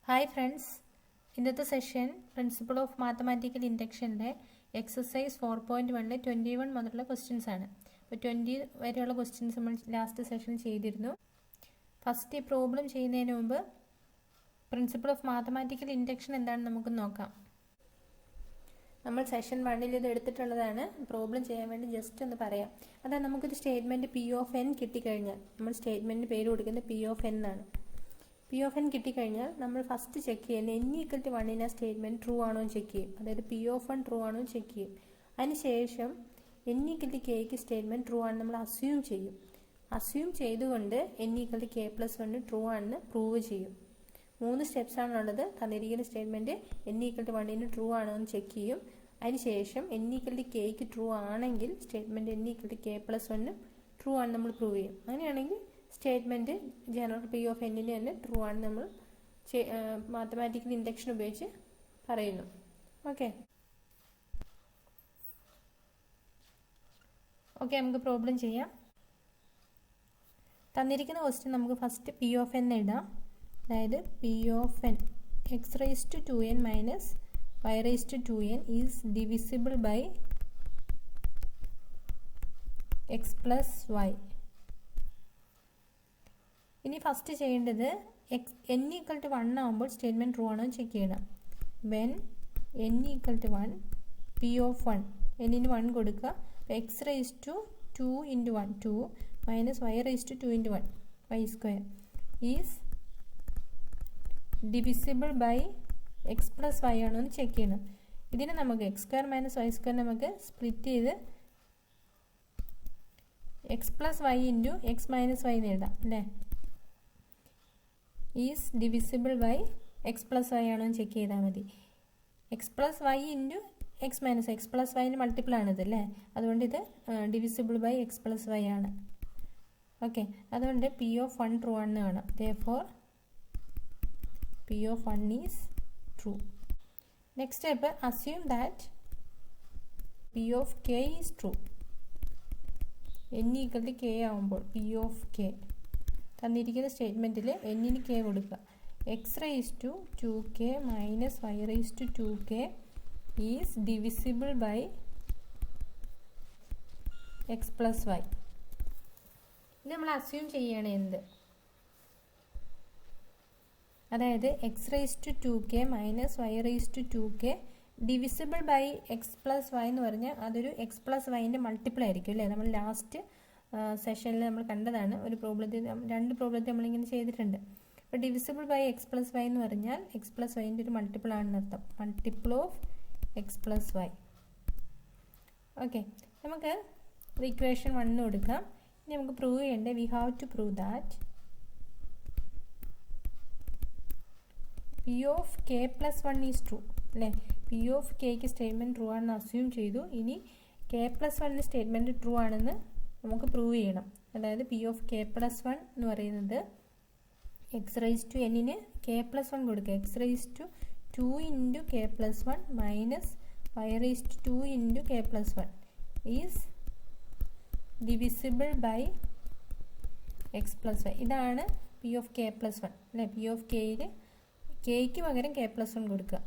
Hi friends, ഇന്നത്തെ session principle of mathematical ഇൻഡക്ഷൻ്റെ exercise 4.1 21 മുതലുള്ള ക്വസ്റ്റ്യൻസ് ആണ്. അപ്പോൾ 20 വരെയുള്ള ക്വസ്റ്റ്യൻസ് നമ്മൾ ലാസ്റ്റ് സെഷനിൽ ചെയ്തിരുന്നു. ഫസ്റ്റ് ഈ പ്രോബ്ലം ചെയ്യുന്നതിന് മുമ്പ് പ്രിൻസിപ്പിൾ ഓഫ് മാത്തമാറ്റിക്കൽ ഇൻഡക്ഷൻ എന്താണെന്ന് നമുക്ക് നോക്കാം. നമ്മൾ സെഷൻ 1 ഇത് എടുത്തിട്ടുള്ളതാണ്. പ്രോബ്ലം ചെയ്യാൻ വേണ്ടി ജസ്റ്റ് ഒന്ന് പറയാം. അതായത് നമുക്കൊരു സ്റ്റേറ്റ്മെൻറ്റ് പി ഓഫ് എൻ കിട്ടിക്കഴിഞ്ഞാൽ നമ്മൾ സ്റ്റേറ്റ്മെൻറ്റിന് പേര് കൊടുക്കുന്നത് പി ഓഫ് എൻ ആണ്. പി ഓഫ് എൻ കിട്ടിക്കഴിഞ്ഞാൽ നമ്മൾ ഫസ്റ്റ് ചെക്ക് ചെയ്യുന്നത് എൻ ഈക്വൽ ടു 1 ആ സ്റ്റേറ്റ്മെൻറ്റ് ട്രൂ ആണോ എന്ന് ചെക്ക് ചെയ്യും. അതായത് പി ഓഫ് എൻ ട്രൂ ആണോ എന്ന് ചെക്ക് ചെയ്യും. അതിനുശേഷം എൻ ഈക്വൽ ടു കെക്ക് സ്റ്റേറ്റ്മെൻറ്റ് ട്രൂ ആണെന്ന് നമ്മൾ അസ്യൂം ചെയ്യും. അസ്യൂം ചെയ്തുകൊണ്ട് n equal to k plus 1 true ആണെന്ന് പ്രൂവ് ചെയ്യും. 3 സ്റ്റെപ്സാണുള്ളത്. തന്നിരിക്കുന്ന statement n equal to 1 true ആണോ എന്ന് ചെക്ക് ചെയ്യും. അതിനുശേഷം എൻ ഈക്വൽ ടു കെക്ക് ട്രൂ ആണെങ്കിൽ statement n equal to k plus 1 true ആണെന്ന് നമ്മൾ പ്രൂവ് ചെയ്യും. അങ്ങനെയാണെങ്കിൽ സ്റ്റേറ്റ്മെൻറ്റ് ജനറൽ പി ഓഫ് എന്നിന് തന്നെ ട്രൂ ആണ് നമ്മൾ മാത്തമാറ്റിക്കൽ ഇൻഡക്ഷൻ ഉപയോഗിച്ച് പറയുന്നു. ഓക്കെ നമുക്ക് പ്രോബ്ലം ചെയ്യാം. തന്നിരിക്കുന്ന ക്വസ്റ്റ്യൻ നമുക്ക് ഫസ്റ്റ് പി ഓഫ് എൻ എഴുതാം. അതായത് P of N X raise to 2n minus Y raise to 2n is divisible by X plus Y. ഇനി ഫസ്റ്റ് ചെയ്യേണ്ടത് എൻ ഈക്വൽ ടു 1 ആകുമ്പോൾ സ്റ്റേറ്റ്മെൻറ്റ് ട്രൂ ആണോ ചെക്ക് ചെയ്യണം. When N equal to 1 P of 1 എന്നിന് 1 കൊടുക്കുക. X raise to 2 into 1 2 minus Y raise to 2 into 1 Y square is divisible by X plus Y ആണോ എന്ന് check ചെയ്യണം. ഇതിന് നമുക്ക് x square minus y square നമുക്ക് സ്പ്ലിറ്റ് ചെയ്ത് x plus y into x minus y എന്ന് എഴുതാം അല്ലേ. Is divisible by X plus Y ആണോ എന്ന് ചെക്ക് ചെയ്താൽ മതി. X plus y into x minus x plus വൈന് മൾട്ടിപ്പിൾ ആണിത് അല്ലേ. അതുകൊണ്ട് ഇത് divisible by X plus y ആണ്. ഓക്കെ, അതുകൊണ്ട് പി ഓഫ് 1 ട്രൂ ആണെന്ന് കാണാം. therefore P of 1 is true. Next step assume that P of k is true. N equal to k ആവുമ്പോൾ പി ഓഫ് കെ തന്നിരിക്കുന്ന സ്റ്റേറ്റ്മെൻറ്റിൽ എന്നിന് കെ കൊടുക്കുക. X raise to 2k minus Y raise to 2k is divisible by X plus y. ഇത് നമ്മൾ assume ചെയ്യണേ എന്ത്, അതായത് x raise to 2k minus Y raise to 2k divisible by X plus Y എന്ന് പറഞ്ഞാൽ അതൊരു X plus വൈൻ്റെ multiple ആയിരിക്കും അല്ലേ. നമ്മൾ ലാസ്റ്റ് സെഷനിൽ നമ്മൾ കണ്ടതാണ്. ഒരു പ്രോബ്ലത്തിൽ 2 പ്രോബ്ലത്തിൽ നമ്മളിങ്ങനെ ചെയ്തിട്ടുണ്ട്. അപ്പോൾ divisible by X plus Y എന്ന് പറഞ്ഞാൽ എക്സ് പ്ലസ് വൈൻ്റെ ഒരു മൾട്ടിപ്പിൾ ആണെന്ന് അർത്ഥം. Multiple of x plus y. Okay, നമുക്ക് ഇക്വേഷൻ 1 കൊടുക്കാം. ഇനി നമുക്ക് പ്രൂവ് ചെയ്യേണ്ടത് we have to prove that P of k plus 1 is true അല്ലേ. പി ഓഫ് കെക്ക് സ്റ്റേറ്റ്മെൻറ്റ് ട്രൂ ആണെന്ന് അസ്യൂം ചെയ്തു. ഇനി കെ പ്ലസ് 1 സ്റ്റേറ്റ്മെൻറ്റ് ട്രൂ ആണെന്ന് നമുക്ക് പ്രൂവ് ചെയ്യണം. അതായത് പി ഓഫ് കെ പ്ലസ് 1 എന്ന് പറയുന്നത് എക്സ് റൈസ് ടു എന്നിന് കെ പ്ലസ് 1 കൊടുക്കുക. X raise to 2 into k plus 1 minus Y raise to 2 into k plus 1 is divisible by X plus y. ഇതാണ് p of k plus 1 അല്ലേ. P of കെയിൽ കെയ്ക്ക് പകരം k plus 1 കൊടുക്കുക.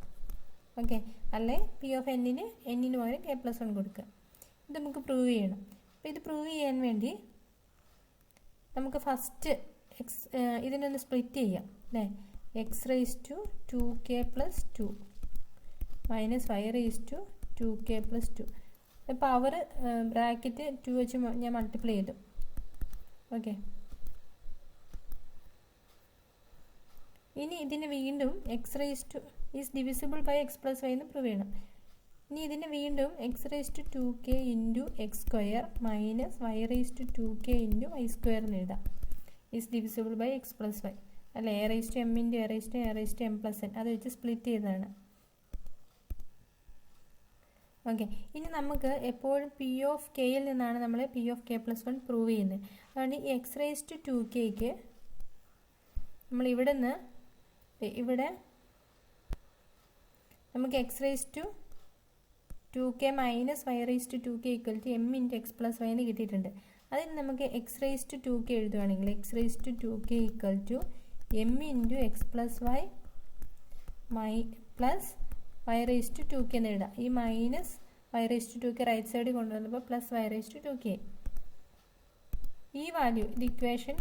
Okay, അല്ലെ p of എന്നിന് പകരം കെ പ്ലസ് 1 കൊടുക്കുക. ഇത് നമുക്ക് പ്രൂവ് ചെയ്യണം. അപ്പോൾ ഇത് പ്രൂവ് ചെയ്യാൻ വേണ്ടി നമുക്ക് ഫസ്റ്റ് ഇതിനൊന്ന് സ്പ്ലിറ്റ് ചെയ്യാം അല്ലേ. X raise to 2k plus 2 minus Y raise to 2k plus 2. Power bracket 2 വെച്ച് ഞാൻ മൾട്ടിപ്ലൈ ചെയ്തു. ഓക്കെ, ഇനി ഇതിന് വീണ്ടും x raise to is divisible by X plus Y എന്ന് പ്രൂവ് ചെയ്യണം. ഇനി ഇതിന് വീണ്ടും x raise to 2k into x square minus Y raise to 2k into y square എന്ന് എഴുതാം. Is divisible by X plus y അല്ല. A raise to m into a raise to m plus n അത് വെച്ച് split ചെയ്തതാണ്. Okay, ഇനി നമുക്ക് എപ്പോഴും P of കെയിൽ നിന്നാണ് നമ്മൾ P of k plus 1 prove ചെയ്യുന്നത്. അതുകൊണ്ട് ഈ എക്സ് റൈസ് ടു 2kക്ക് നമ്മൾ ഇവിടെ നമുക്ക് x raise to 2k minus Y raise to 2k equal to m into x plus Y എന്ന് കിട്ടിയിട്ടുണ്ട്. അതിന് നമുക്ക് എക്സ് റൈസ് ടു 2k എഴുതുവാണെങ്കിൽ x raise to 2k equal to m into x plus y plus y raise to 2k എന്ന് എഴുതാം. ഈ minus y raise to 2k right സൈഡിൽ കൊണ്ടുവന്നപ്പോൾ plus y raise to 2k. ഈ value ഇത് equation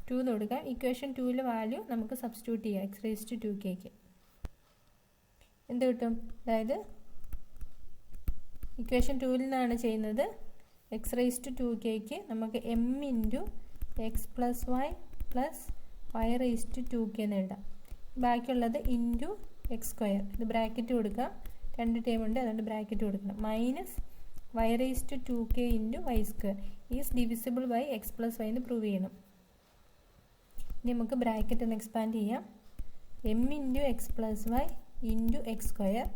2 എന്ന് കൊടുക്കാം. ഇക്വേഷൻ 2ലെ വാല്യൂ നമുക്ക് സബ്സ്റ്റിറ്റ്യൂട്ട് ചെയ്യാം എക്സ് റേസ് ടു 2kക്ക്. എന്ത് കിട്ടും? അതായത് ഇക്വേഷൻ 2ൽ നിന്നാണ് ചെയ്യുന്നത്. എക്സ് റേസ് ടു 2kക്ക് നമുക്ക് m into x plus y plus y raise to 2k എന്ന് എഴുതാം. ബാക്കിയുള്ളത് ഇൻറ്റു എക്സ് സ്ക്വയർ, ഇത് ബ്രാക്കറ്റ് കൊടുക്കാം, 2 ടേം ഉണ്ട് അതുകൊണ്ട് ബ്രാക്കറ്റ് കൊടുക്കണം, minus y raise to 2k into y square is divisible by X plus Y എന്ന് പ്രൂവ് ചെയ്യണം. ഇനി നമുക്ക് ബ്രാക്കറ്റ് ഒന്ന് എക്സ്പാൻഡ് ചെയ്യാം. M into x plus y into x square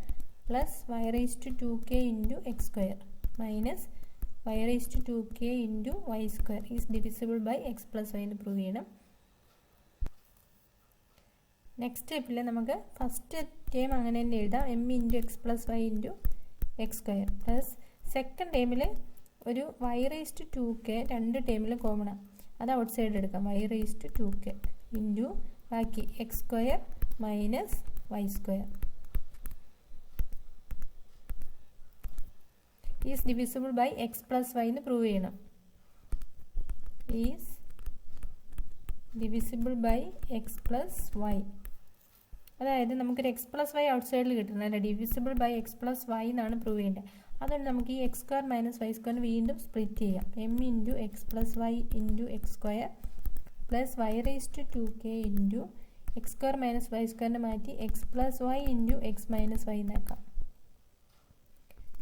plus y raise to 2k into x square minus y raise to 2k into y square is divisible by X plus Y എന്ന് prove ചെയ്യണം. Next സ്റ്റെപ്പിൽ നമുക്ക് first term അങ്ങനെ തന്നെ എഴുതാം, m into x plus y into x square plus second ടേമിൽ ഒരു Y raise to 2k 2 ടേമിൽ കോമൺ ആണ്, അത് ഔട്ട് സൈഡ് എടുക്കാം, y raise to 2k into ബാക്കി x square minus y square is divisible by X plus Y എന്ന് prove ചെയ്യണം. Is divisible by X plus y, അതായത് നമുക്കൊരു എക്സ് പ്ലസ് വൈ ഔട്ട് സൈഡിൽ കിട്ടുന്നത് അല്ല, divisible by X plus y എന്നാണ് പ്രൂവ് ചെയ്യേണ്ടത്. അതുകൊണ്ട് നമുക്ക് ഈ x square minus y square വീണ്ടും സ്പ്ലിറ്റ് ചെയ്യാം. M into x plus y into x square plus y raise to 2k into x square minus y സ്ക്വയറിനെ മാറ്റി x plus y into x minus y എന്നാക്കാം.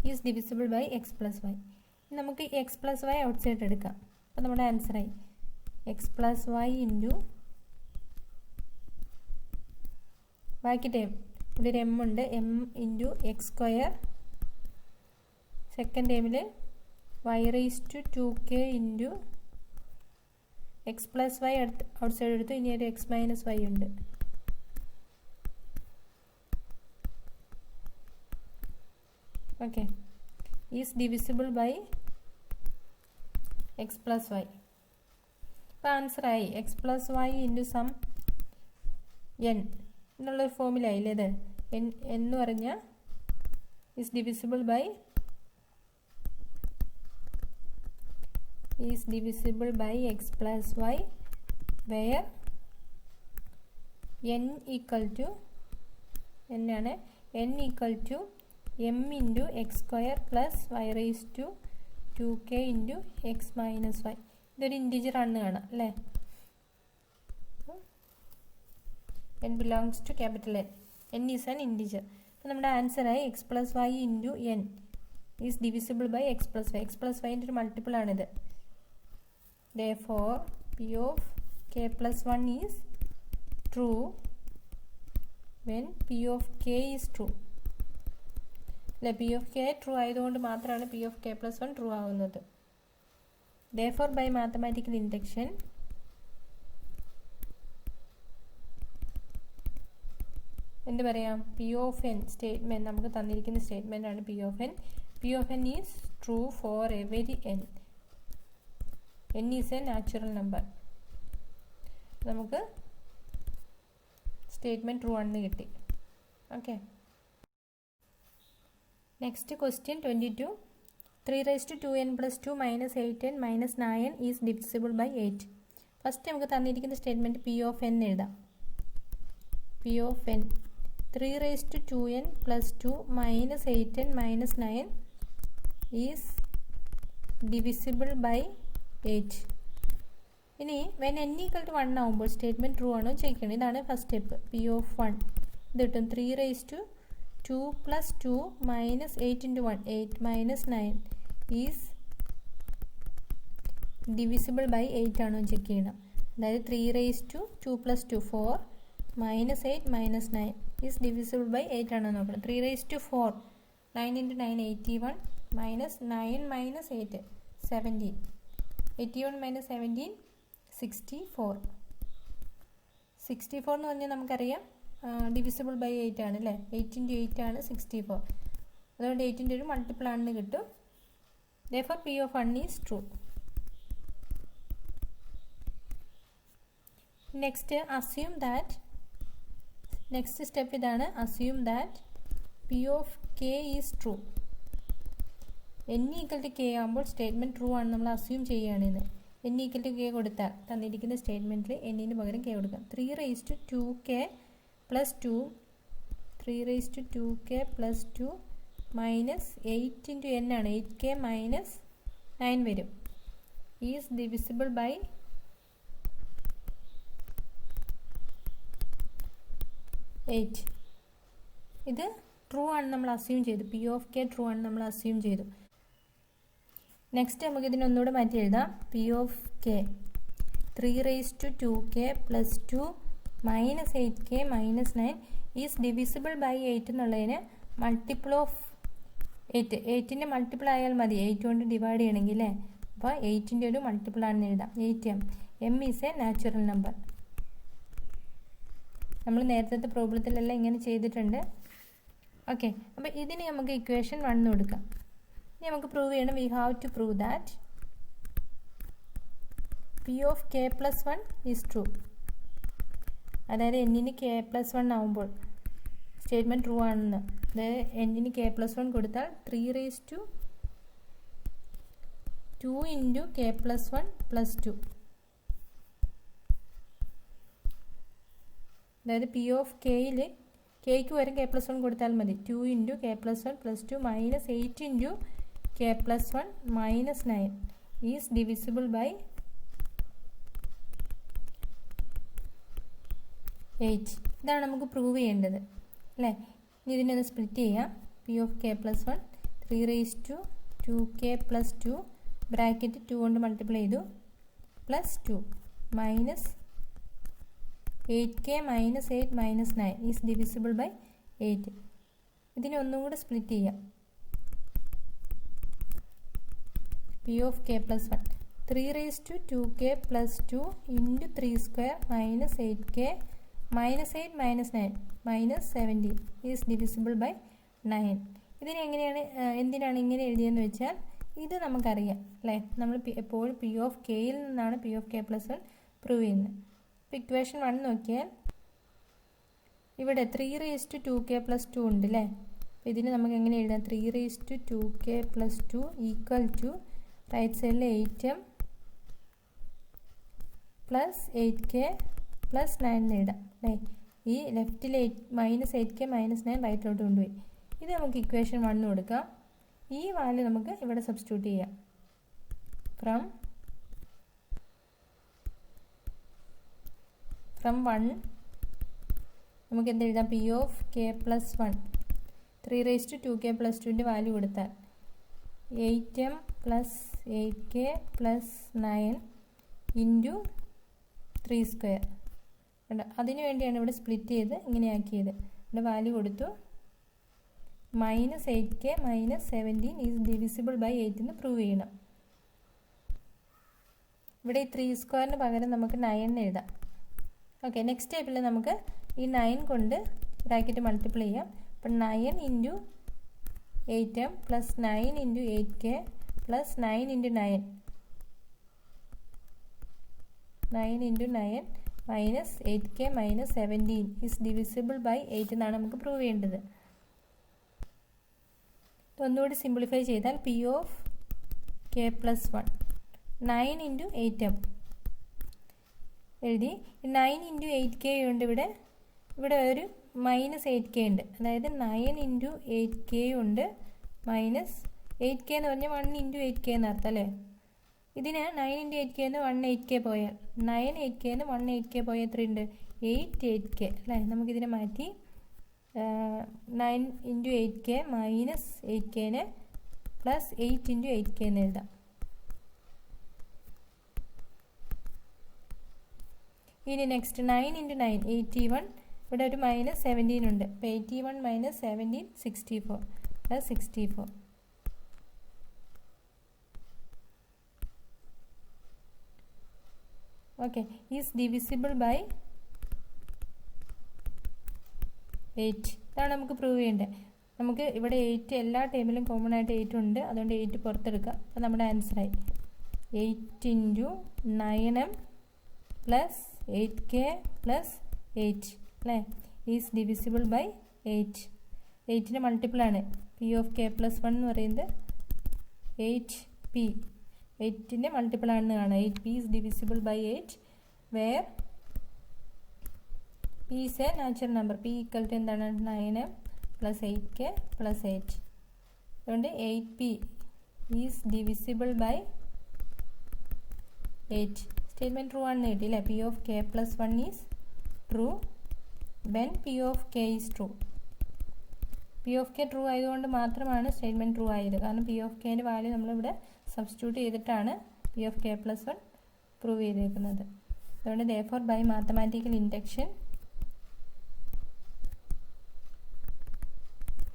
Is divisible by X plus y. നമുക്ക് x plus y outside എടുക്കാം. അപ്പോൾ നമ്മുടെ ആൻസറായി x plus y into ബാക്കി time ഇവിടെ ഒരു എം ഉണ്ട്, m into x square second ടൈമിൽ y raise to 2k into x plus y outside എടുത്തു, ഇനി ഒരു എക്സ് മൈനസ് വൈ ഉണ്ട്. Okay, is divisible by X plus y. അപ്പോൾ ആൻസറായി x plus y into some n എന്നുള്ളൊരു ഫോമിലായില്ലേ ഇത്. എന്ന് പറഞ്ഞാൽ is divisible by X plus y where n equal to എന്നാണ് n equal to m into x square plus y raise to 2k into x minus y. ഇതൊരു integer ആണെന്ന് കാണാം അല്ലേ. n belongs to capital N. n is an integer. അപ്പോൾ നമ്മുടെ ആൻസറായി x plus y into n is divisible by X plus y. X plus വൈൻ്റെ ഒരു multiple ആണിത്. Therefore, P of k plus 1 is true when P of k is true. അല്ലെ, P of k true ആയതുകൊണ്ട് മാത്രമാണ് P of k plus 1 true ആവുന്നത്. Therefore, by mathematical induction, എന്ത് പറയാം, P of n statement നമുക്ക് തന്നിരിക്കുന്ന statement ആണ് P of n. P of n is true for every n. n is a natural number. നമുക്ക് statement true ആണെന്ന് കിട്ടി. Okay, next question 22. 3 raised to 2n plus 2 minus 8n minus 9 is divisible by 8. First നമുക്ക് തന്നിരിക്കുന്ന statement P of n എഴുതാം. P of n 3 raised to 2n plus 2 minus 8n minus 9 is divisible by 8. ഇനി when n equal to 1 ആകുമ്പോൾ statement true ആണോ check ചെയ്യണം. ഇതാണ് first step. P of 1 ഇത് കിട്ടും 3 raised to 2 plus 2 minus 8 into 1 8 minus 9 is divisible by 8 ആണോ check ചെയ്യണം. അതായത് 3 raised to 2 plus 2 4 minus 8 minus 9 is divisible by 8 ആണോ നോക്കണം. 3 raised to 4 9 into 9 81 minus 9 minus 8 17 81 minus 17 64 എന്ന് പറഞ്ഞാൽ നമുക്കറിയാം ഡിവിസിബിൾ ബൈ 8 ആണ് അല്ലേ. 8 into 8 ആണ് 64. അതുകൊണ്ട് 8ൻ്റെ ഒരു മൾട്ടിപ്പിൾ ആണെന്ന് കിട്ടും. Therefore P of 1 is true. Next, assume that next step ഇതാണ്, assume that P of k is true. n equal to k ആകുമ്പോൾ സ്റ്റേറ്റ്മെൻറ്റ് ട്രൂ ആണ് നമ്മൾ അസ്യൂം ചെയ്യുകയാണെന്ന്. n ഈക്വൽ ടു കെ കൊടുത്താൽ തന്നിരിക്കുന്ന സ്റ്റേറ്റ്മെൻറ്റിൽ എന്നിന് പകരം കെ കൊടുക്കാം. 3^2k plus 2 3^2k plus 2 minus 8 into n ആണ്, 8k മൈനസ് 9 വരും. Is divisible by 8. ഇത് ട്രൂ ആണ് നമ്മൾ അസ്യൂം ചെയ്തു. പി ഓഫ് കെ ട്രൂ ആണ് നമ്മൾ അസ്യൂം ചെയ്തു. നെക്സ്റ്റ് നമുക്ക് ഇതിനൊന്നുകൂടെ മാറ്റി എഴുതാം. P of k 3^2k plus 2 minus 8k minus 9 is divisible by 8 എന്നുള്ളതിന് മൾട്ടിപ്പിൾ ഓഫ് 8, 8ൻ്റെ മൾട്ടിപ്പിൾ ആയാൽ മതി 8 കൊണ്ട് ഡിവൈഡ് ചെയ്യണമെങ്കിൽ അല്ലേ. അപ്പോൾ 8ൻ്റെ ഒരു മൾട്ടിപ്പിൾ ആണെന്ന് എഴുതാം. 8m. m is a natural number. നമ്മൾ നേരത്തെ പ്രോബ്ലത്തിലെല്ലാം ഇങ്ങനെ ചെയ്തിട്ടുണ്ട്. ഓക്കെ, അപ്പോൾ ഇതിന് നമുക്ക് ഇക്വേഷൻ 1 കൊടുക്കാം. ഇനി നമുക്ക് പ്രൂവ് ചെയ്യണം. We have to prove that P of k plus 1 is true. അതായത് എന്നിന് കെ പ്ലസ് 1 ആവുമ്പോൾ സ്റ്റേറ്റ്മെൻറ്റ് ട്രൂ ആണെന്ന്. അതായത് എന്നിന് കെ പ്ലസ് 1 കൊടുത്താൽ 3^2 ഇൻറ്റു കെ പ്ലസ് 1 പ്ലസ് 2. അതായത് പി ഓഫ് കെയിൽ കെയ്ക്ക് വരെ കെ പ്ലസ് 1 കൊടുത്താൽ മതി. 2 into k plus 1 plus 2 minus 8 into k plus 1 minus 9 is divisible by 8. ഇതാണ് നമുക്ക് പ്രൂവ് ചെയ്യേണ്ടത് അല്ലേ. ഇനി ഇതിനൊന്ന് സ്പ്ലിറ്റ് ചെയ്യാം. P of k plus 1 3^2k plus 2 bracket 2 കൊണ്ട് മൾട്ടിപ്ലൈ ചെയ്തു plus 2 minus 8k minus 8 minus 9 is divisible by 8. ഇതിനെ ഒന്നും കൂടെ സ്പ്ലിറ്റ് ചെയ്യാം. P of k plus 1 3^2k plus 2 into 3² minus 8k minus 8 minus 9 minus 17 is divisible by 9. ഇതിനെങ്ങനെയാണ് എന്തിനാണ് ഇങ്ങനെ എഴുതിയെന്ന് വെച്ചാൽ ഇത് നമുക്കറിയാം അല്ലേ. നമ്മൾ എപ്പോഴും പി ഓഫ് കെയിൽ നിന്നാണ് P of k plus 1 prove ചെയ്യുന്നത്. ഇപ്പോൾ ഇക്വേഷൻ 1 നോക്കിയാൽ ഇവിടെ 3^2k പ്ലസ് 2 ഉണ്ട് അല്ലേ. അപ്പോൾ ഇതിന് നമുക്ക് എങ്ങനെ എഴുതാം? 3^2k plus 2 equal to right സൈഡിൽ 8m പ്ലസ് 8k പ്ലസ് 9 എഴുതാം അല്ലേ. ഈ ലെഫ്റ്റിൽ മൈനസ് 8k മൈനസ് 9 റൈറ്റിലോട്ട് കൊണ്ടുപോയി. ഇത് നമുക്ക് ഇക്വേഷൻ 1 കൊടുക്കാം. ഈ വാല്യൂ നമുക്ക് ഇവിടെ സബ്സ്റ്റിറ്റ്യൂട്ട് ചെയ്യാം. ഫ്രം 1 നമുക്ക് എന്ത് എഴുതാം? P of k plus 1 3^2k plus 2ൻ്റെ വാല്യൂ കൊടുത്താൽ 8m plus 8k plus 9 into 3². അതിനു വേണ്ടിയാണ് ഇവിടെ സ്പ്ലിറ്റ് ചെയ്ത് ഇങ്ങനെയാക്കിയത്. ഇവിടെ വാല്യൂ കൊടുത്തു minus 8k minus 17 is divisible by 8 എന്ന് പ്രൂവ് ചെയ്യണം. ഇവിടെ ഈ 3² പകരം നമുക്ക് 9 എഴുതാം. ഓക്കെ, നെക്സ്റ്റ് സ്റ്റെപ്പിൽ നമുക്ക് ഈ 9 കൊണ്ട് ബ്രാക്കറ്റ് മൾട്ടിപ്ലൈ ചെയ്യാം. അപ്പം 9 into 8m plus 9 into 8k plus 9 into 9 into 9 minus 8k minus 17 is divisible by 8 എന്നാണ് നമുക്ക് പ്രൂവ് ചെയ്യേണ്ടത്. ഒന്നുകൂടി സിംപ്ലിഫൈ ചെയ്താൽ P of k plus 1 9 into 8m എഴുതി. 9 ഇൻറ്റു 8k ഉണ്ട്. ഇവിടെ ഒരു മൈനസ് 8k ഉണ്ട്. അതായത് 9 ഇൻറ്റു 8k ഉണ്ട് മൈനസ് 8k എന്ന് പറഞ്ഞാൽ 1 ഇൻറ്റു 8k എന്നർത്ഥം അല്ലേ. ഇതിന് 9 ഇൻറ്റു 8k എന്ന് 18k പോയാൽ 9 8k എന്ന് 18k പോയാൽ എത്രയുണ്ട്? 8k അല്ലേ. നമുക്കിതിനെ മാറ്റി 9 ഇൻറ്റു 8k മൈനസ് 8kനെ പ്ലസ് 8 ഇൻറ്റു 8k എന്ന് എഴുതാം. ഇനി നെക്സ്റ്റ് 9 ഇൻറ്റു 9 81. ഇവിടെ ഒരു മൈനസ് 17 ഉണ്ട്. അപ്പോൾ 81 minus 17 64 plus 64. Okay, is divisible by 8. ഇതാണ് നമുക്ക് പ്രൂവ് ചെയ്യേണ്ടത്. നമുക്ക് ഇവിടെ 8 എല്ലാ ടൈമിലും കോമൺ ആയിട്ട് 8 ഉണ്ട്. അതുകൊണ്ട് 8 പുറത്തെടുക്കുക. അപ്പോൾ നമ്മുടെ ആൻസറായി 8 into 9m plus 8k plus 8 അല്ലേ. Is divisible by 8. 8ൻ്റെ മൾട്ടിപ്പിളാണ് പി ഓഫ് കെ പ്ലസ് 1 എന്ന് പറയുന്നത് 8p. 8ൻ്റെ മൾട്ടിപ്പിളാണെന്ന് കാണാം. 8p is divisible by 8 where p is a natural number. p equal to എന്താണ് 9 പ്ലസ് 8k പ്ലസ് 8. അതുകൊണ്ട് 8p is divisible by 8. Statement true ആണെന്ന് കിട്ടിയില്ലേ. P of k plus 1 is true when p of k is true. P of k true ആയതുകൊണ്ട് മാത്രമാണ് statement true ആയത്. കാരണം P of കെൻ്റെ value നമ്മളിവിടെ substitute ചെയ്തിട്ടാണ് P of k plus 1 prove ചെയ്തിരിക്കുന്നത്. അതുകൊണ്ട് therefore ബൈ മാത്തമാറ്റിക്കൽ ഇൻഡക്ഷൻ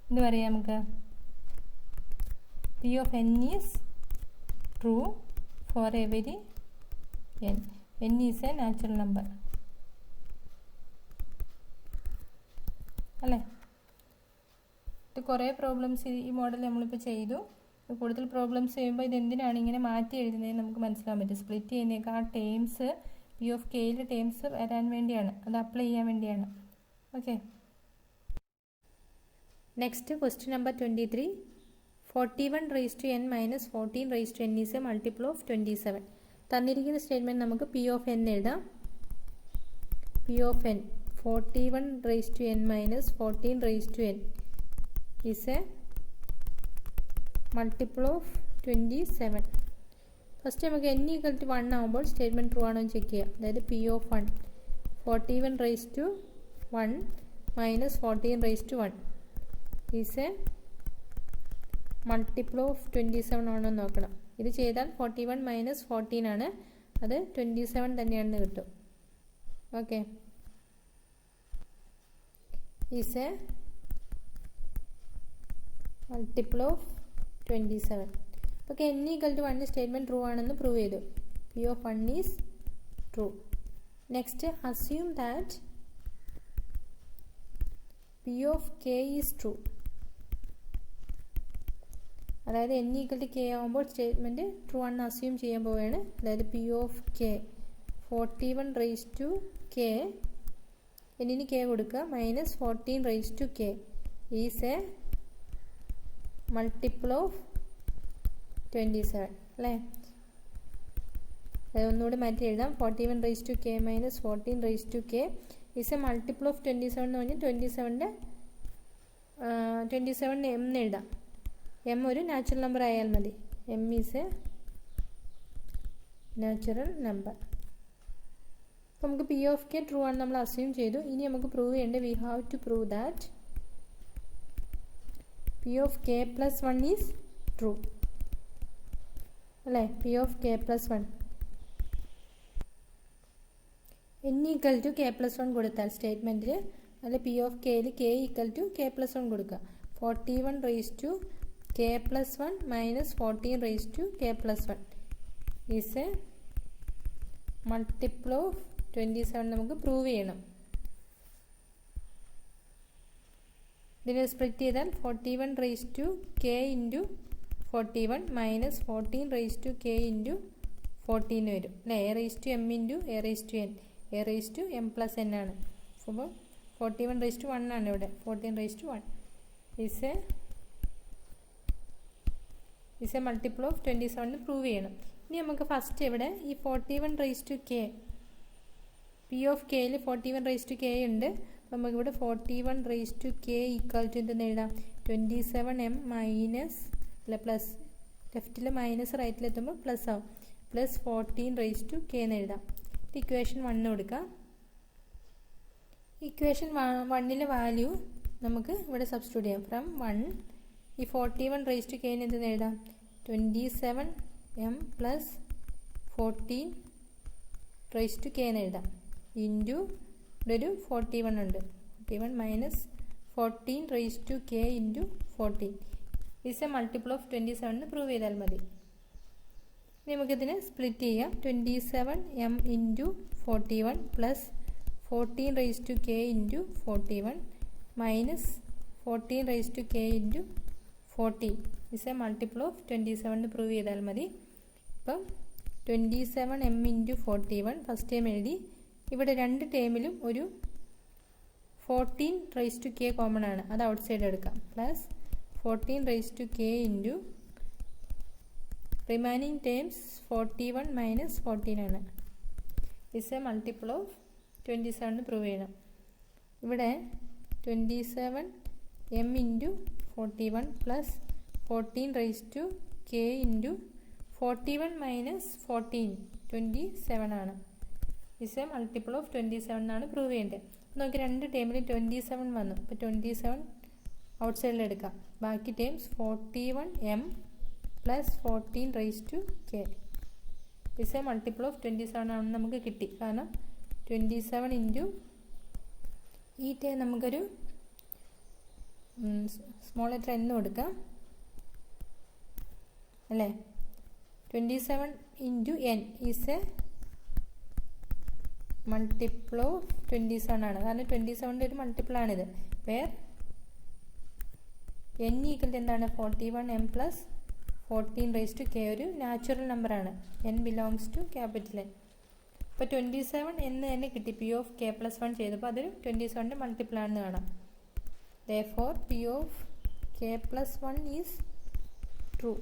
എന്ത് പറയാം നമുക്ക്, P of N is true for every n. n is a natural number അല്ലേ. ഇത് കുറേ പ്രോബ്ലംസ് ഈ മോഡൽ നമ്മളിപ്പോൾ ചെയ്തു. കൂടുതൽ പ്രോബ്ലംസ് ചെയ്യുമ്പോൾ ഇതെന്തിനാണ് ഇങ്ങനെ മാറ്റി എഴുതുന്നത് നമുക്ക് മനസ്സിലാൻ പറ്റും. സ്പ്ലിറ്റ് ചെയ്യുന്നതൊക്കെ ആ ടേംസ് പി ഓഫ് കെയിലെ ടേംസ് വരാൻ വേണ്ടിയാണ്, അത് അപ്ലൈ ചെയ്യാൻ വേണ്ടിയാണ്. Okay, next question number 23. 41 raise to n minus 14 raise to n is a multiple of 27. തന്നിരിക്കുന്ന സ്റ്റേറ്റ്മെൻറ്റ് നമുക്ക് പി ഓഫ് എൻ എഴുതാം. P of n 41 raise to n minus 14 raise to n is a multiple of 27. First നമുക്ക് n equal to 1 ആകുമ്പോൾ statement true ആണോ എന്ന് check ചെയ്യാം. അതായത് P of 1 41 raise to 1 minus 14 raise to 1 is a multiple of 27 ആണോ എന്ന് നോക്കണം. ഇത് ചെയ്താൽ 41 മൈനസ് 14 ആണ്, അത് 27 തന്നെയാണെന്ന് കിട്ടും. Okay, is a multiple of 27. Okay, n equal to 1 statement true ആണെന്ന് പ്രൂവ് ചെയ്തു. P of 1 is true. Next, assume that P of k is true. അതായത് n ഈക്വൽ ടു കെ ആകുമ്പോൾ സ്റ്റേറ്റ്മെൻറ്റ് ട്രൂ ആണെന്ന് assume ചെയ്യാൻ പോവുകയാണ്. അതായത് P of k 41 raise to k, എന്നിന് k കൊടുക്കുക, minus 14 raise to k is a multiple of 27 അല്ലേ. ഒന്നുകൂടി മാറ്റി എഴുതാം. 41 raise to k minus 14 raise to k is a multiple of 27 എന്ന് പറഞ്ഞാൽ 27 എം എന്ന് എഴുതാം. എം ഒരു നാച്ചുറൽ നമ്പർ ആയാൽ മതി. M is a natural number. അപ്പോൾ നമുക്ക് പി ഓഫ് കെ ട്രൂ ആണ് നമ്മൾ അസ്യൂം ചെയ്തു. ഇനി നമുക്ക് പ്രൂവ് ചെയ്യേണ്ടത് we have to prove that P of k plus 1 is true അല്ലേ. P of k plus 1 n equal to k plus 1 കൊടുത്താൽ സ്റ്റേറ്റ്മെൻറ്റിൽ അല്ലെ പി ഓഫ് കെയിൽ k equal to k plus 1 കൊടുക്കുക. 41 raise to k plus 1 minus 14 raise to k plus 1 is a multiple of 27 നമുക്ക് prove ചെയ്യണം. ഇതിനെ split ചെയ്താൽ 41 raise to k into 41 minus 14 raise to k into 14 വരും അല്ലേ. A raise to m into a raise to n, a raise to m plus n ആണ്. അപ്പോൾ 41 raise to 1 ആണ് ഇവിടെ. 14 raise to 1 is a multiple of 27 prove ചെയ്യണം. ഇനി നമുക്ക് first ഇവിടെ ഈ 41 raise to k, P of കെയിൽ 41 റേസ് ടു കെ ഉണ്ട്. അപ്പോൾ നമുക്കിവിടെ 41 raise to k equal to എന്തെന്ന് എഴുതാം, 27m മൈനസ് അല്ല പ്ലസ്, ലെഫ്റ്റിൽ മൈനസ് റൈറ്റിലെത്തുമ്പോൾ പ്ലസ് ആവും, പ്ലസ് 14 റേസ് ടു കെ എന്ന് എഴുതാം. ഇക്വേഷൻ 1 കൊടുക്കാം. ഇക്വേഷൻ 1ലെ വാല്യൂ നമുക്ക് ഇവിടെ സബ്സ്റ്റിറ്റ്യൂട്ട് ചെയ്യാം. ഫ്രം 1 ഈ 41 റേസ് ടു കെന് എന്തെന്ന് എഴുതാം, 27m plus 14 raise to K എന്ന് എഴുതാം. ഇൻറ്റു ഇവിടെ ഒരു 41 ഉണ്ട്, 41 minus 14 raise to k into 14 is a multiple of 27 prove ചെയ്താൽ മതി. ഇനി നമുക്കിതിനെ സ്പ്ലിറ്റ് ചെയ്യാം. 27m into 41 plus 14 raise to k into 41 minus 14 raise to k into 14 is a multiple of 27 prove ചെയ്താൽ മതി. അപ്പം 27m ഇൻറ്റു 41 ഫസ്റ്റ് ടൈം എഴുതി. ഇവിടെ രണ്ട് ടേമിലും ഒരു 14 റൈസ് ടു കെ കോമൺ ആണ്, അത് ഔട്ട് സൈഡ് എടുക്കാം. Plus 14 raise to k into remaining terms 41 minus 14 ആണ്. Is a multiple of 27 prove ചെയ്യണം. ഇവിടെ 27 m into 41 plus 14 raise to k into 41 minus 14 27 ആണ്. ഇസ് എ മൾട്ടിപ്പിൾ ഓഫ് 27 എന്നാണ് പ്രൂവ് ചെയ്യേണ്ടത്. നോക്കി രണ്ട് ടേമിൽ 27 വന്നു. അപ്പോൾ 27 ഔട്ട് സൈഡിൽ എടുക്കാം. ബാക്കി terms 41 m plus 14 raise to k is a multiple of 27 ആണെന്ന് നമുക്ക് കിട്ടി. കാരണം 27 ഇൻറ്റു ഈ ടേം നമുക്കൊരു സ്മോൾ ലെറ്റർ n കൊടുക്കാം അല്ലേ. 27 into n is a multiple of 27 ആണ്. കാരണം 27ൻ്റെ ഒരു മൾട്ടിപ്പിളാണിത്. വേർ n ഈക്വൽ എന്താണ് 41 m plus 14 raise to k ഒരു നാച്ചുറൽ നമ്പറാണ്. n belongs to capital N. അപ്പോൾ 27 എന്ന് തന്നെ കിട്ടി. പി ഓഫ് കെ പ്ലസ് 1 ചെയ്തപ്പോൾ അതൊരു 27ൻ്റെ മൾട്ടിപ്പിളാണെന്ന് കാണാം. Therefore p of k plus 1 is true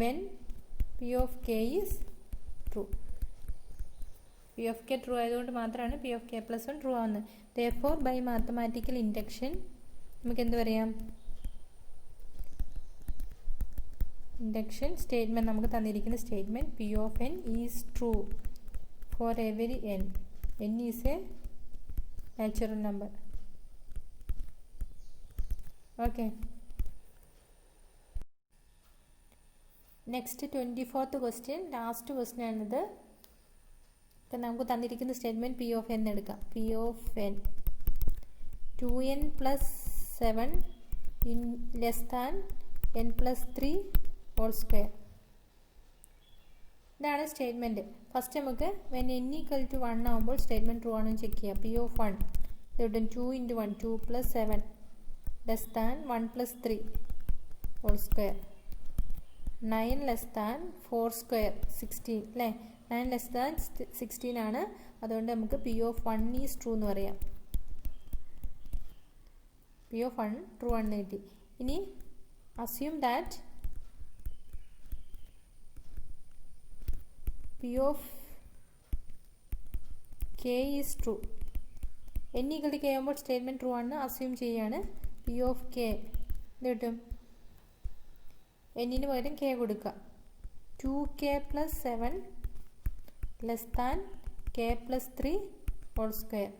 when p of k is true. p of k true ആയതുകൊണ്ട് മാത്രമാണ് p of k plus 1 true ആവുന്നത്. Therefore by mathematical induction നമുക്ക് എന്ത് പറയാം, ഇൻഡക്ഷൻ സ്റ്റേറ്റ്മെൻറ്റ് നമുക്ക് തന്നിരിക്കുന്ന statement p of n is true for every n. n is a natural number. Okay. Next 24th question, last question ആണിത്. ഇപ്പം നമുക്ക് തന്നിരിക്കുന്ന സ്റ്റേറ്റ്മെൻറ്റ് p of n എടുക്കാം. p of n 2n plus 7 in less than n plus 3 whole square. ഇതാണ് statement. First നമുക്ക് when n equal to 1 ആകുമ്പോൾ statement true ആണെന്ന് check ചെയ്യാം. p of 1 ഇവിടെ 2 into 1 2 plus 7 less than 1 plus 3 whole square. 9 less than 4 square 16 അല്ലേ. 9 less than 16 ആണ്. അതുകൊണ്ട് നമുക്ക് p of 1 is true എന്ന് പറയാം. p of 1 true ആണെന്ന് കിട്ടി. ഇനി assume that p of k is true. n equal to k ആകുമ്പോൾ സ്റ്റേറ്റ്മെൻറ്റ് ട്രൂ ആണെന്ന് അസ്യൂം ചെയ്യാണ്. p of k എന്ത് കിട്ടും, എന്നിന് പകരം k കൊടുക്കുക. 2k plus 7 less than k plus 3 whole square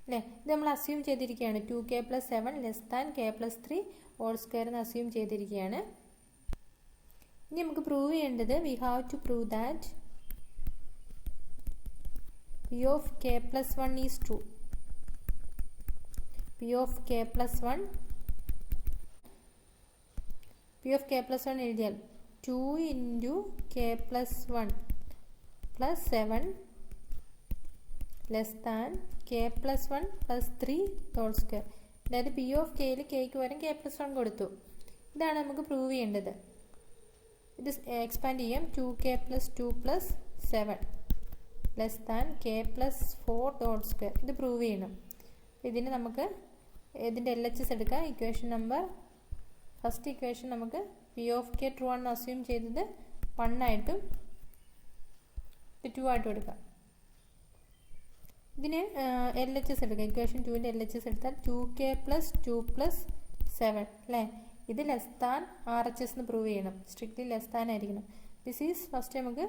അല്ലേ. ഇത് നമ്മൾ അസ്യൂം ചെയ്തിരിക്കുകയാണ്. 2k plus 7 less than k plus 3 whole square എന്ന് അസ്യൂം ചെയ്തിരിക്കുകയാണ്. ഇനി നമുക്ക് പ്രൂവ് ചെയ്യേണ്ടത് we have to prove that p of k plus 1 is true. p of k plus 1 എഴുതിയാൽ 2 into k plus 1 plus 7 less than k plus 1 plus 3 whole square. അതായത് p of kയിൽ kക്ക് പകരം k plus 1 കൊടുത്തു. ഇതാണ് നമുക്ക് prove ചെയ്യേണ്ടത്. ഇത് expand ചെയ്യാം. 2k plus 2 plus 7 less than k plus 4 whole square. ഇത് പ്രൂവ് ചെയ്യണം. ഇതിന് നമുക്ക് ഇതിൻ്റെ LHS എടുക്കാം. ഇക്വേഷൻ നമ്പർ ഫസ്റ്റ് ഇക്വേഷൻ നമുക്ക് p of k ട്രൂ ആണെന്ന് അസ്യൂം ചെയ്തത് 1 ആയിട്ടും 2 ആയിട്ടും എടുക്കാം. ഇതിന് LHS എടുക്കാം. ഇക്വേഷൻ 2ൻ്റെ LHS എടുത്താൽ 2k plus 2 plus 7 അല്ലേ. ഇത് ലെസ് താൻ RHS എന്ന് പ്രൂവ് ചെയ്യണം. സ്ട്രിക്ട്ലി ലെസ് താൻ ആയിരിക്കണം. ദിസ് ഈസ് ഫസ്റ്റ് നമുക്ക്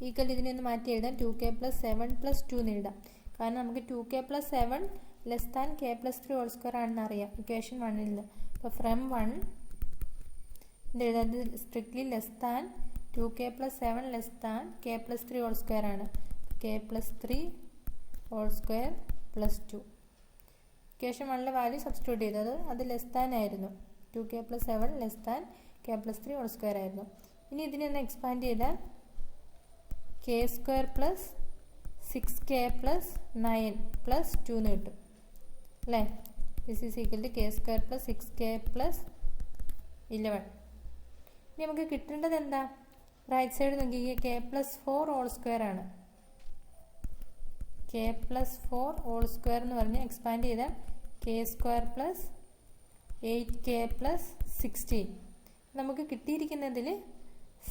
ഈക്വൽ ഇതിനെ ഒന്ന് മാറ്റി എഴുതാം. 2k plus 7 plus 2 എന്ന് എഴുതാം. കാരണം നമുക്ക് 2k plus 7 less than k plus 3 whole square ആണെന്ന് അറിയാം ഇക്വേഷൻ 1ൽ നിന്ന്. അപ്പോൾ from 1 എഴുതാത് strictly less than 2k plus 7 less than k plus 3 whole square ആണ്. k plus 3 whole square plus 2. Equation 1ലെ വാല്യൂ സബ്സ്റ്റിറ്റ്യൂട്ട് ചെയ്തത് അത് ലെസ് താൻ ആയിരുന്നു. 2k plus 7 less than k plus 3 whole square ആയിരുന്നു. ഇനി ഇതിനെ ഒന്ന് എക്സ്പാൻഡ് ചെയ്താൽ k square plus 6k plus 9 plus 2 എന്ന് കിട്ടും അല്ലേ. This is equal to k square plus 6k plus 11. ഇനി നമുക്ക് കിട്ടേണ്ടത് എന്താ, റൈറ്റ് സൈഡ് നോക്കിക്കുക k പ്ലസ് 4 ഹോൾ സ്ക്വയർ ആണ്. കെ പ്ലസ് 4 ഹോൾ സ്ക്വയർ എന്ന് പറഞ്ഞ് എക്സ്പാൻഡ് ചെയ്താൽ K square plus 8k plus 16. നമുക്ക് കിട്ടിയിരിക്കുന്നതിൽ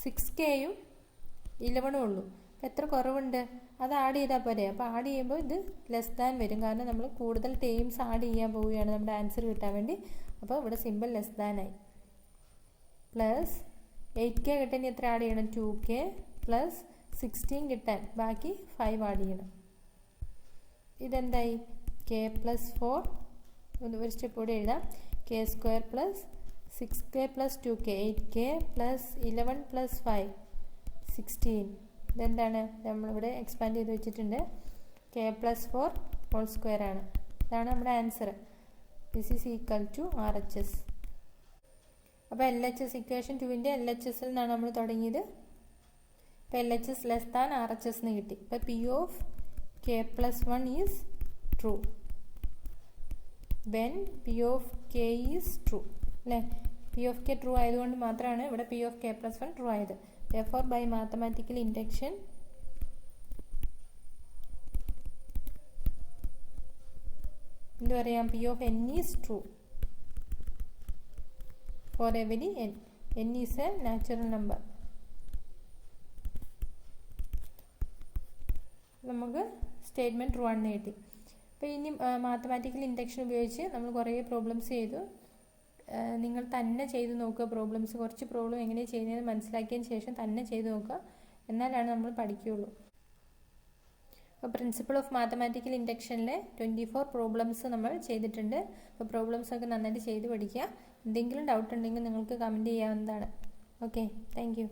6kയും 11ഉം ഉള്ളൂ. അപ്പോൾ എത്ര കുറവുണ്ട്? അത് ആഡ് ചെയ്താൽ പോരെ. അപ്പോൾ ആഡ് ചെയ്യുമ്പോൾ ഇത് ലെസ് ദാൻ വരും, കാരണം നമ്മൾ കൂടുതൽ ടേംസ് ആഡ് ചെയ്യാൻ പോവുകയാണ് നമ്മുടെ ആൻസർ കിട്ടാൻ വേണ്ടി. അപ്പോൾ ഇവിടെ സിമ്പിൾ ലെസ് ദാൻ ആയി. പ്ലസ് 8k കിട്ടാൻ എത്ര ആഡ് ചെയ്യണം? 2k പ്ലസ് 16 കിട്ടാൻ ബാക്കി 5 ആഡ് ചെയ്യണം. ഇതെന്തായി? കെ പ്ലസ് 4 ഒരു സ്റ്റെപ്പ് കൂടി എഴുതാം. K square plus 6k plus 2k 8k plus 11 plus 5 16. ഇതെന്താണ്? നമ്മളിവിടെ എക്സ്പാൻഡ് ചെയ്ത് വെച്ചിട്ടുണ്ട്. കെ പ്ലസ് 4 ഹോൾ സ്ക്വയർ ആണ്. ഇതാണ് നമ്മുടെ answer. This is equal to RHS. അപ്പോൾ LHS ഇക്വേഷൻ 2ൻ്റെ LHS നിന്നാണ് നമ്മൾ തുടങ്ങിയത്. ഇപ്പോൾ LHS ലെസ് ദാൻ RHS എന്ന് കിട്ടി. ഇപ്പോൾ P of k plus 1 is true when P of k is true. അല്ലേ? P of k ട്രൂ ആയതുകൊണ്ട് മാത്രമാണ് ഇവിടെ P of k plus 1 true ആയത്. Therefore by mathematical induction എന്ത് പറയാം? P of n is true for every n. n is a natural number. നമുക്ക് statement true ആണെന്ന് കിട്ടി. അപ്പോൾ ഇനി മാത്തമാറ്റിക്കൽ ഇൻഡക്ഷൻ ഉപയോഗിച്ച് നമ്മൾ കുറേ പ്രോബ്ലംസ് ചെയ്തു. നിങ്ങൾ തന്നെ ചെയ്ത് നോക്കുക. പ്രോബ്ലംസ് കുറച്ച് പ്രോബ്ലം എങ്ങനെയാണ് ചെയ്യുന്നതെന്ന് മനസ്സിലാക്കിയതിന് ശേഷം തന്നെ ചെയ്ത് നോക്കുക. എന്നാലാണ് നമ്മൾ പഠിക്കുകയുള്ളൂ. അപ്പോൾ പ്രിൻസിപ്പിൾ ഓഫ് മാത്തമാറ്റിക്കൽ ഇൻഡക്ഷനിലെ 24 പ്രോബ്ലംസ് നമ്മൾ ചെയ്തിട്ടുണ്ട്. അപ്പോൾ പ്രോബ്ലംസൊക്കെ നന്നായിട്ട് ചെയ്ത് പഠിക്കുക. എന്തെങ്കിലും ഡൗട്ട് ഉണ്ടെങ്കിൽ നിങ്ങൾക്ക് കമൻറ്റ് ചെയ്യാവുന്നതാണ്. Okay, thank you.